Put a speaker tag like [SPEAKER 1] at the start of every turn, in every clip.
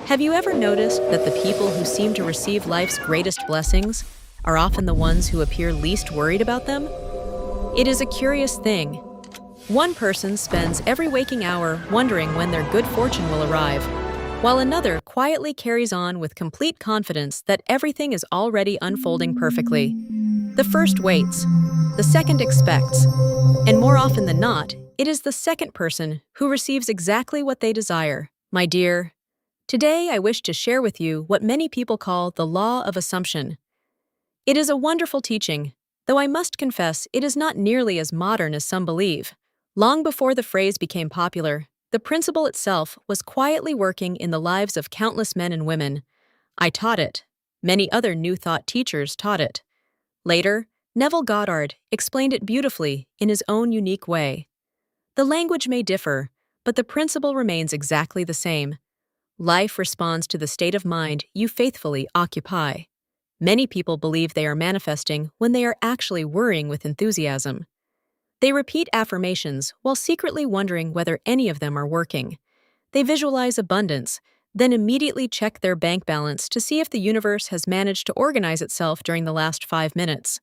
[SPEAKER 1] Have you ever noticed that the people who seem to receive life's greatest blessings are often the ones who appear least worried about them? It is a curious thing. One person spends every waking hour wondering when their good fortune will arrive, while another quietly carries on with complete confidence that everything is already unfolding perfectly. The first waits, the second expects, and more often than not, it is the second person who receives exactly what they desire. My dear, today I wish to share with you what many people call the law of assumption. It is a wonderful teaching, though I must confess it is not nearly as modern as some believe. Long before the phrase became popular, the principle itself was quietly working in the lives of countless men and women. I taught it. Many other New Thought teachers taught it. Later, Neville Goddard explained it beautifully in his own unique way. The language may differ, but the principle remains exactly the same. Life responds to the state of mind you faithfully occupy. Many people believe they are manifesting when they are actually worrying with enthusiasm. They repeat affirmations while secretly wondering whether any of them are working. They visualize abundance, then immediately check their bank balance to see if the universe has managed to organize itself during the last 5 minutes.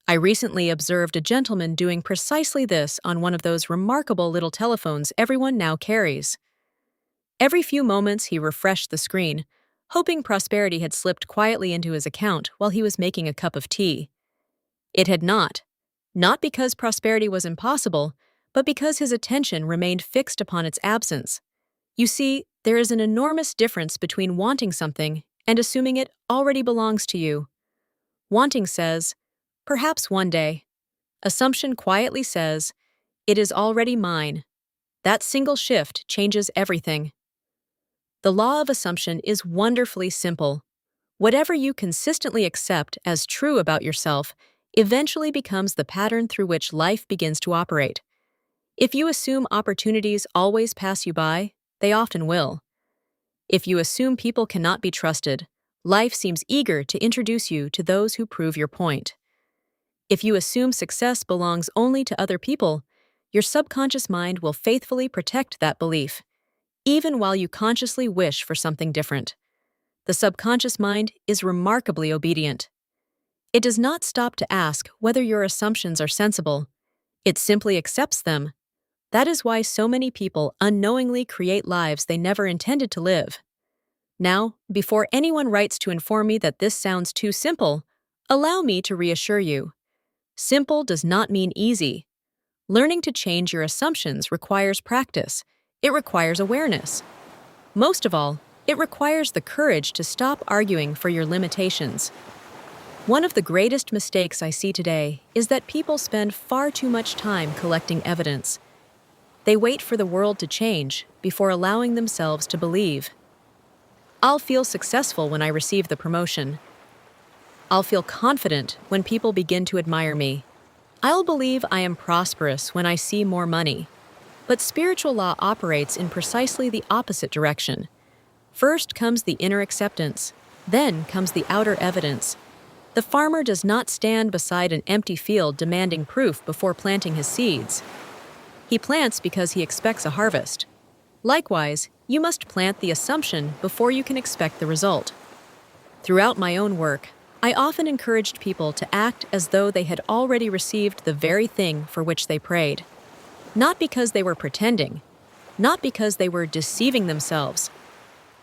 [SPEAKER 1] I recently observed a gentleman doing precisely this on one of those remarkable little telephones everyone now carries. Every few moments he refreshed the screen, hoping prosperity had slipped quietly into his account while he was making a cup of tea. It had not. Not because prosperity was impossible, but because his attention remained fixed upon its absence. You see, there is an enormous difference between wanting something and assuming it already belongs to you. Wanting says, "Perhaps one day." Assumption quietly says, "It is already mine." That single shift changes everything. The law of assumption is wonderfully simple. Whatever you consistently accept as true about yourself eventually becomes the pattern through which life begins to operate. If you assume opportunities always pass you by, they often will. If you assume people cannot be trusted, life seems eager to introduce you to those who prove your point. If you assume success belongs only to other people, your subconscious mind will faithfully protect that belief, even while you consciously wish for something different. The subconscious mind is remarkably obedient. It does not stop to ask whether your assumptions are sensible. It simply accepts them. That is why so many people unknowingly create lives they never intended to live. Now, before anyone writes to inform me that this sounds too simple, allow me to reassure you. Simple does not mean easy. Learning to change your assumptions requires practice. It requires awareness. Most of all, it requires the courage to stop arguing for your limitations. One of the greatest mistakes I see today is that people spend far too much time collecting evidence. They wait for the world to change before allowing themselves to believe. I'll feel successful when I receive the promotion. I'll feel confident when people begin to admire me. I'll believe I am prosperous when I see more money. But spiritual law operates in precisely the opposite direction. First comes the inner acceptance, then comes the outer evidence. The farmer does not stand beside an empty field demanding proof before planting his seeds. He plants because he expects a harvest. Likewise, you must plant the assumption before you can expect the result. Throughout my own work, I often encouraged people to act as though they had already received the very thing for which they prayed. Not because they were pretending, not because they were deceiving themselves,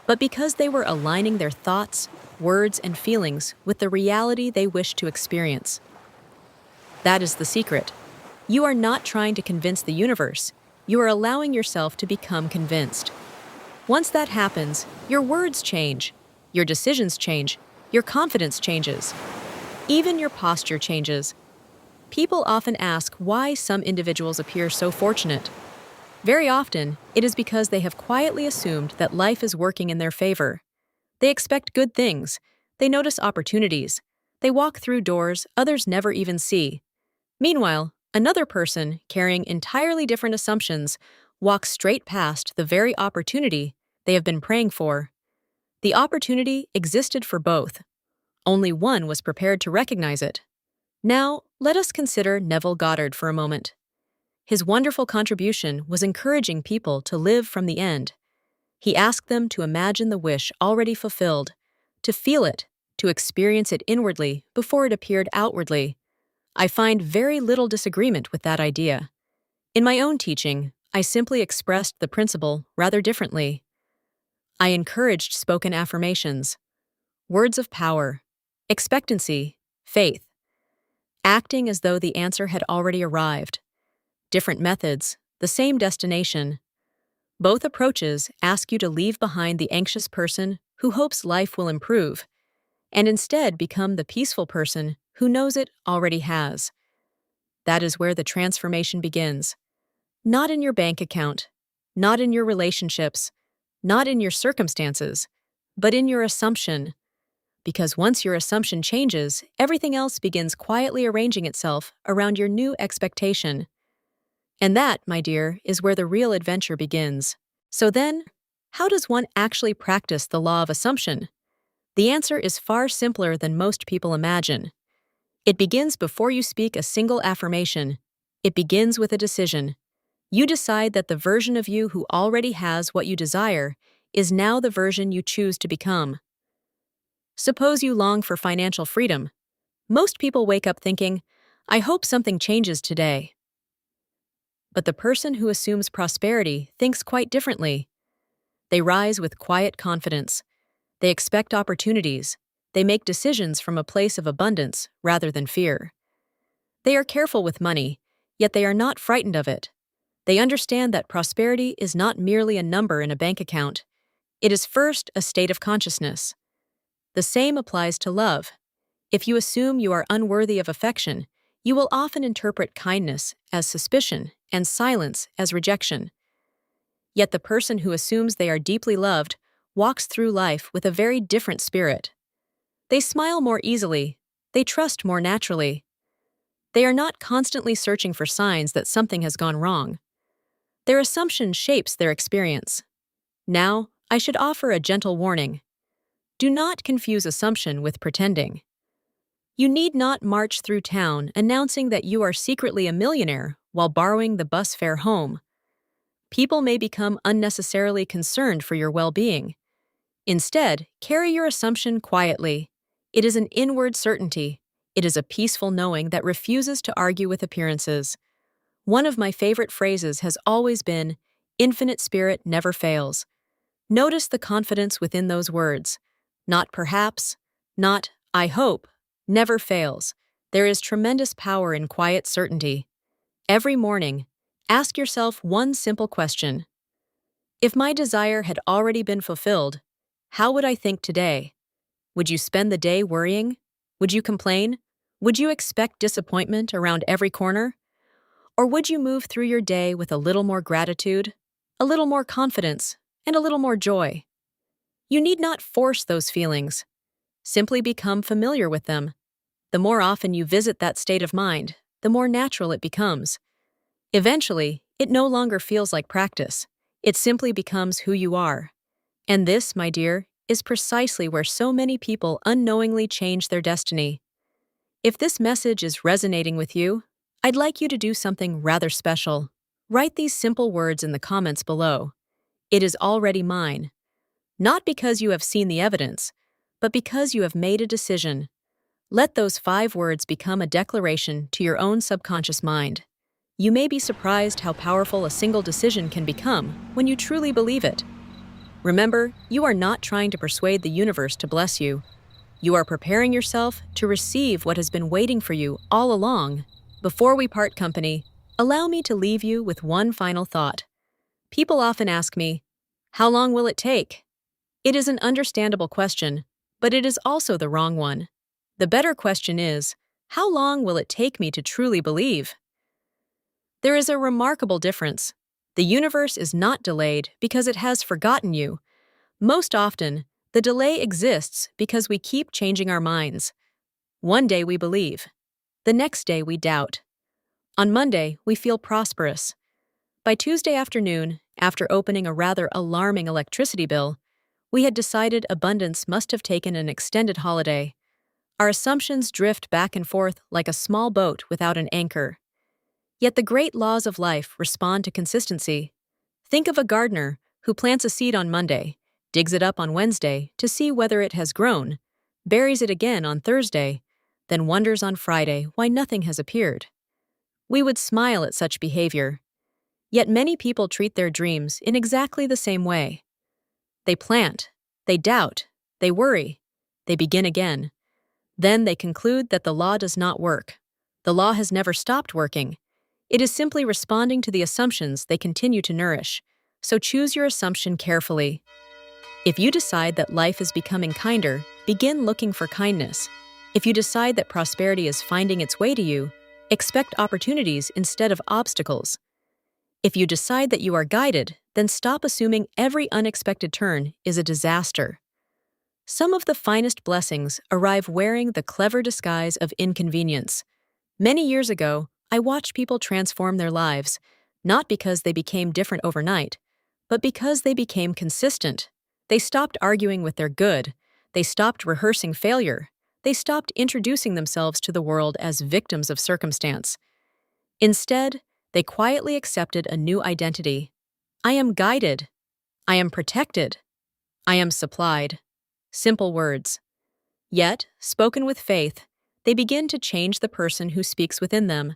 [SPEAKER 1] but because they were aligning their thoughts, words, and feelings with the reality they wish to experience. That is the secret. You are not trying to convince the universe. You are allowing yourself to become convinced. Once that happens, your words change, your decisions change, your confidence changes. Even your posture changes. People often ask why some individuals appear so fortunate. Very often, it is because they have quietly assumed that life is working in their favor. They expect good things. They notice opportunities. They walk through doors others never even see. Meanwhile, another person, carrying entirely different assumptions, walks straight past the very opportunity they have been praying for. The opportunity existed for both. Only one was prepared to recognize it. Now, let us consider Neville Goddard for a moment. His wonderful contribution was encouraging people to live from the end. He asked them to imagine the wish already fulfilled, to feel it, to experience it inwardly before it appeared outwardly. I find very little disagreement with that idea. In my own teaching, I simply expressed the principle rather differently. I encouraged spoken affirmations, words of power, expectancy, faith, acting as though the answer had already arrived. Different methods, the same destination. Both approaches ask you to leave behind the anxious person who hopes life will improve, and instead become the peaceful person who knows it already has. That is where the transformation begins. Not in your bank account, not in your relationships, not in your circumstances, but in your assumption. Because once your assumption changes, everything else begins quietly arranging itself around your new expectation. And that, my dear, is where the real adventure begins. So then, how does one actually practice the law of assumption? The answer is far simpler than most people imagine. It begins before you speak a single affirmation. It begins with a decision. You decide that the version of you who already has what you desire is now the version you choose to become. Suppose you long for financial freedom. Most people wake up thinking, I hope something changes today. But the person who assumes prosperity thinks quite differently. They rise with quiet confidence. They expect opportunities. They make decisions from a place of abundance rather than fear. They are careful with money, yet they are not frightened of it. They understand that prosperity is not merely a number in a bank account. It is first a state of consciousness. The same applies to love. If you assume you are unworthy of affection, you will often interpret kindness as suspicion and silence as rejection. Yet the person who assumes they are deeply loved walks through life with a very different spirit. They smile more easily. They trust more naturally. They are not constantly searching for signs that something has gone wrong. Their assumption shapes their experience. Now, I should offer a gentle warning. Do not confuse assumption with pretending. You need not march through town announcing that you are secretly a millionaire while borrowing the bus fare home. People may become unnecessarily concerned for your well-being. Instead, carry your assumption quietly. It is an inward certainty. It is a peaceful knowing that refuses to argue with appearances. One of my favorite phrases has always been, "Infinite Spirit never fails." Notice the confidence within those words. Not perhaps, not I hope, never fails. There is tremendous power in quiet certainty. Every morning, ask yourself one simple question. If my desire had already been fulfilled, how would I think today? Would you spend the day worrying? Would you complain? Would you expect disappointment around every corner? Or would you move through your day with a little more gratitude, a little more confidence, and a little more joy? You need not force those feelings. Simply become familiar with them. The more often you visit that state of mind, the more natural it becomes. Eventually, it no longer feels like practice. It simply becomes who you are. And this, my dear, is precisely where so many people unknowingly change their destiny. If this message is resonating with you, I'd like you to do something rather special. Write these simple words in the comments below. It is already mine. Not because you have seen the evidence, but because you have made a decision. Let those 5 words become a declaration to your own subconscious mind. You may be surprised how powerful a single decision can become when you truly believe it. Remember, you are not trying to persuade the universe to bless you. You are preparing yourself to receive what has been waiting for you all along. Before we part company, allow me to leave you with one final thought. People often ask me, how long will it take? It is an understandable question, but it is also the wrong one. The better question is, how long will it take me to truly believe? There is a remarkable difference. The universe is not delayed because it has forgotten you. Most often, the delay exists because we keep changing our minds. One day we believe. The next day we doubt. On Monday, we feel prosperous. By Tuesday afternoon, after opening a rather alarming electricity bill, we had decided abundance must have taken an extended holiday. Our assumptions drift back and forth like a small boat without an anchor. Yet the great laws of life respond to consistency. Think of a gardener who plants a seed on Monday, digs it up on Wednesday to see whether it has grown, buries it again on Thursday, then wonders on Friday why nothing has appeared. We would smile at such behavior. Yet many people treat their dreams in exactly the same way. They plant, they doubt, they worry, they begin again. Then they conclude that the law does not work. The law has never stopped working. It is simply responding to the assumptions they continue to nourish. So choose your assumption carefully. If you decide that life is becoming kinder, begin looking for kindness. If you decide that prosperity is finding its way to you, expect opportunities instead of obstacles. If you decide that you are guided, then stop assuming every unexpected turn is a disaster. Some of the finest blessings arrive wearing the clever disguise of inconvenience. Many years ago, I watched people transform their lives, not because they became different overnight, but because they became consistent. They stopped arguing with their good. They stopped rehearsing failure. They stopped introducing themselves to the world as victims of circumstance. Instead, they quietly accepted a new identity. I am guided. I am protected. I am supplied. Simple words. Yet, spoken with faith, they begin to change the person who speaks within them.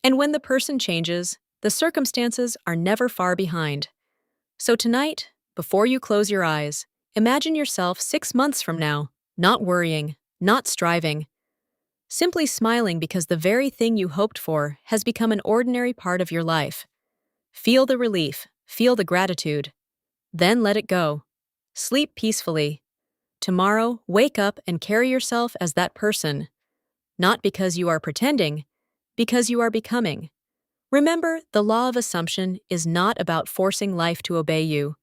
[SPEAKER 1] And when the person changes, the circumstances are never far behind. So tonight, before you close your eyes, imagine yourself 6 months from now, not worrying, not striving, simply smiling because the very thing you hoped for has become an ordinary part of your life. Feel the relief, feel the gratitude. Then let it go. Sleep peacefully. Tomorrow, wake up and carry yourself as that person. Not because you are pretending, because you are becoming. Remember, the law of assumption is not about forcing life to obey you.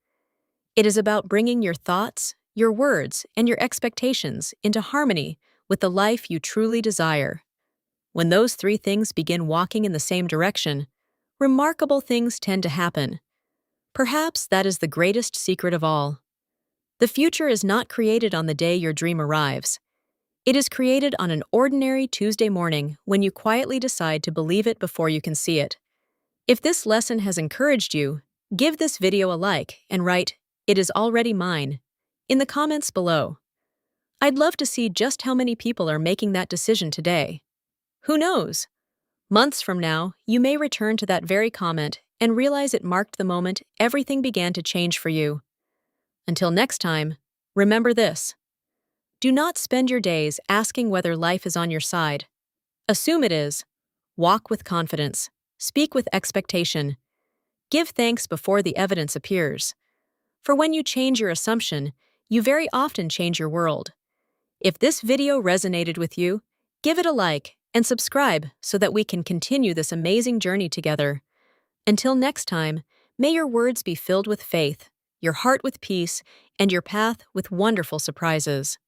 [SPEAKER 1] It is about bringing your thoughts, your words, and your expectations into harmony with the life you truly desire. When those three things begin walking in the same direction, remarkable things tend to happen. Perhaps that is the greatest secret of all. The future is not created on the day your dream arrives. It is created on an ordinary Tuesday morning when you quietly decide to believe it before you can see it. If this lesson has encouraged you, give this video a like and write, "It is already mine," in the comments below. I'd love to see just how many people are making that decision today. Who knows? Months from now, you may return to that very comment and realize it marked the moment everything began to change for you. Until next time, remember this. Do not spend your days asking whether life is on your side. Assume it is. Walk with confidence. Speak with expectation. Give thanks before the evidence appears. For when you change your assumption, you very often change your world. If this video resonated with you, give it a like and subscribe so that we can continue this amazing journey together. Until next time, may your words be filled with faith, your heart with peace, and your path with wonderful surprises.